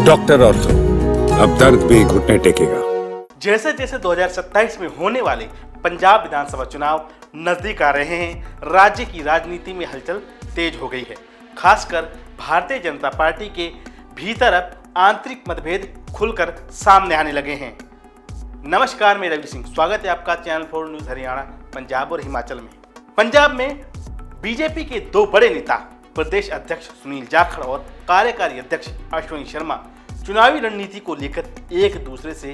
Doctor ortho, अब दर्द भी घुटने टेकेगा। जैसे जैसे 2027 में होने वाले पंजाब विधानसभा चुनाव नजदीक आ रहे हैं, राज्य की राजनीति में हलचल तेज हो गई है। खासकर भारतीय जनता पार्टी के भीतर अब आंतरिक मतभेद खुलकर सामने आने लगे हैं। नमस्कार, मैं रवि सिंह, स्वागत है आपका चैनल 4 न्यूज़ हरियाणा, पंजाब और हिमाचल में। पंजाब में बीजेपी के दो बड़े नेता, प्रदेश अध्यक्ष सुनील जाखड़ और कार्यकारी अध्यक्ष अश्विनी शर्मा, चुनावी रणनीति को लेकर एक दूसरे से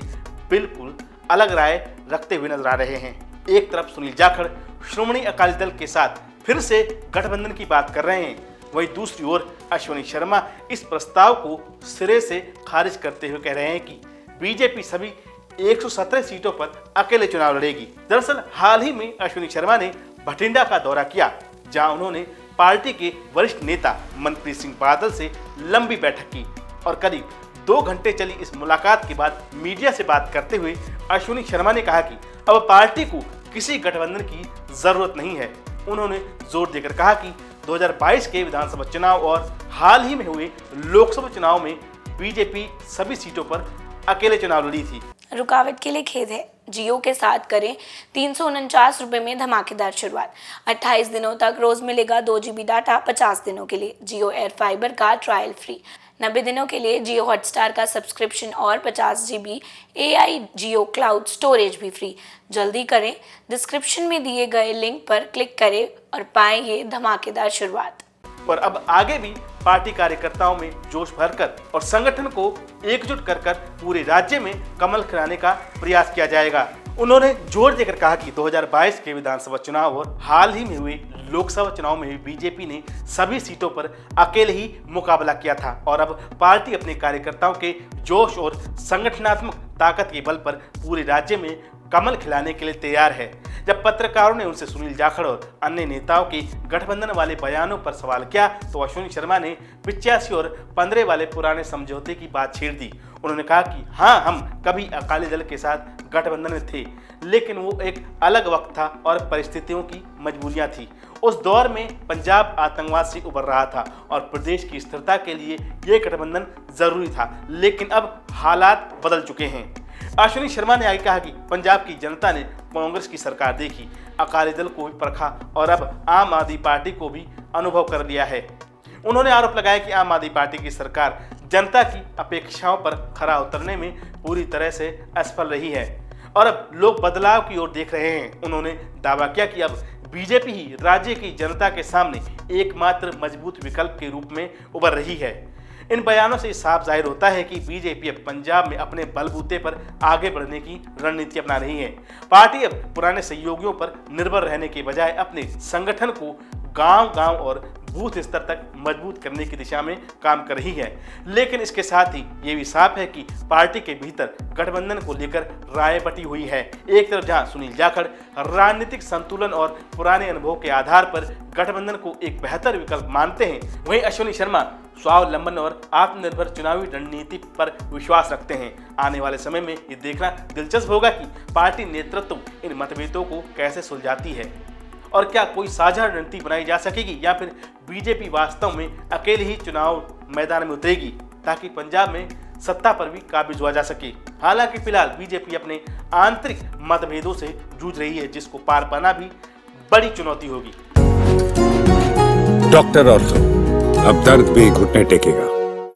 बिल्कुल अलग राय रखते हुए नजर आ रहे हैं। एक तरफ सुनील जाखड़ श्रोमणी अकाली दल के साथ फिर से गठबंधन की बात कर रहे हैं, वहीं दूसरी ओर अश्विनी शर्मा इस प्रस्ताव को सिरे से खारिज करते हुए कह रहे हैं कि बीजेपी सभी 117 सीटों पर अकेले चुनाव लड़ेगी। दरअसल हाल ही में अश्विनी शर्मा ने भटिंडा का दौरा किया, जहां उन्होंने पार्टी के वरिष्ठ नेता मनप्रीत सिंह बादल से लंबी बैठक की और करीब 2 घंटे चली इस मुलाकात के बाद मीडिया से बात करते हुए अश्विनी शर्मा ने कहा कि अब पार्टी को किसी गठबंधन की जरूरत नहीं है। उन्होंने जोर देकर कहा कि 2022 के विधानसभा चुनाव और हाल ही में हुए लोकसभा चुनाव में बीजेपी सभी सीटों पर अकेले चुनाव लड़ी थी। रुकावट के लिए खेद है। जियो के साथ करें 349 रुपए में धमाकेदार शुरुआत। 28 दिनों तक रोज मिलेगा 2 GB डाटा 50 दिनों के लिए। जियो एयर फाइबर का ट्रायल फ्री। 90 दिनों के लिए जियो हॉटस्टार का सब्सक्रिप्शन और 50 GB AI जियो क्लाउड स्टोरेज भी फ्री। जल्दी करें, डिस्क्रिप्शन में दिए गए लिंक पर क्लिक करें और पाएं ये धमाकेदार शुरुआत। और अब आगे भी पार्टी कार्यकर्ताओं में जोश भरकर और संगठन को एकजुट कर पूरे राज्य में कमल खिलाने का प्रयास किया जाएगा। उन्होंने जोर देकर कहा कि 2022 के विधानसभा चुनाव और हाल ही में हुए लोकसभा चुनाव में बीजेपी ने सभी सीटों पर अकेले ही मुकाबला किया था और अब पार्टी अपने कार्यकर्ताओं के जोश और संगठनात्मक ताकत के बल पर पूरे राज्य में कमल खिलाने के लिए तैयार है। जब पत्रकारों ने उनसे सुनील जाखड़ और अन्य नेताओं के गठबंधन वाले बयानों पर सवाल किया तो अश्विनी शर्मा ने 85 और 15 वाले पुराने समझौते की बात छेड़ दी। उन्होंने कहा कि हाँ, हम कभी अकाली दल के साथ गठबंधन में थे, लेकिन वो एक अलग वक्त था और परिस्थितियों की मजबूरियां थी। उस दौर में पंजाब आतंकवाद से उबर रहा था और प्रदेश की स्थिरता के लिए ये गठबंधन जरूरी था, लेकिन अब हालात बदल चुके हैं। अश्विनी शर्मा ने आगे कहा कि पंजाब की जनता ने कांग्रेस की सरकार देखी, अकाली दल को भी परखा और अब आम आदमी पार्टी को भी अनुभव कर लिया है। उन्होंने आरोप लगाया कि आम आदमी पार्टी की सरकार जनता की अपेक्षाओं पर खरा उतरने में पूरी तरह से असफल रही है और अब लोग बदलाव की ओर देख रहे हैं। उन्होंने दावा किया कि अब बीजेपी ही राज्य की जनता के सामने एकमात्र मजबूत विकल्प के रूप में उभर रही है। इन बयानों से साफ जाहिर होता है कि बीजेपी अब पंजाब में अपने बलबूते पर आगे बढ़ने की रणनीति अपना रही है। पार्टी अब पुराने सहयोगियों पर निर्भर रहने के बजाय अपने संगठन को गांव-गांव और बूथ स्तर तक मजबूत करने की दिशा में काम कर रही है। लेकिन इसके साथ ही ये भी साफ है कि पार्टी के भीतर गठबंधन को लेकर राय बटी हुई है। एक तरफ जहां सुनील जाखड़ राजनीतिक संतुलन और पुराने अनुभव के आधार पर गठबंधन को एक बेहतर विकल्प मानते हैं, वहीं अश्विनी शर्मा स्वावलंबन और आत्मनिर्भर चुनावी रणनीति पर विश्वास रखते हैं। आने वाले समय में ये देखना दिलचस्प होगा कि पार्टी नेतृत्व इन मतभेदों को कैसे सुलझाती है और क्या कोई साझा रणनीति बनाई जा सकेगी या फिर बीजेपी वास्तव में अकेले ही चुनाव मैदान में उतरेगी ताकि पंजाब में सत्ता पर भी काबिज हुआ जा सके। हालांकि फिलहाल बीजेपी अपने आंतरिक मतभेदों से जूझ रही है, जिसको पार पाना भी बड़ी चुनौती होगी। डॉक्टर ऑर्थो, अब दर्द भी घुटने टेकेगा।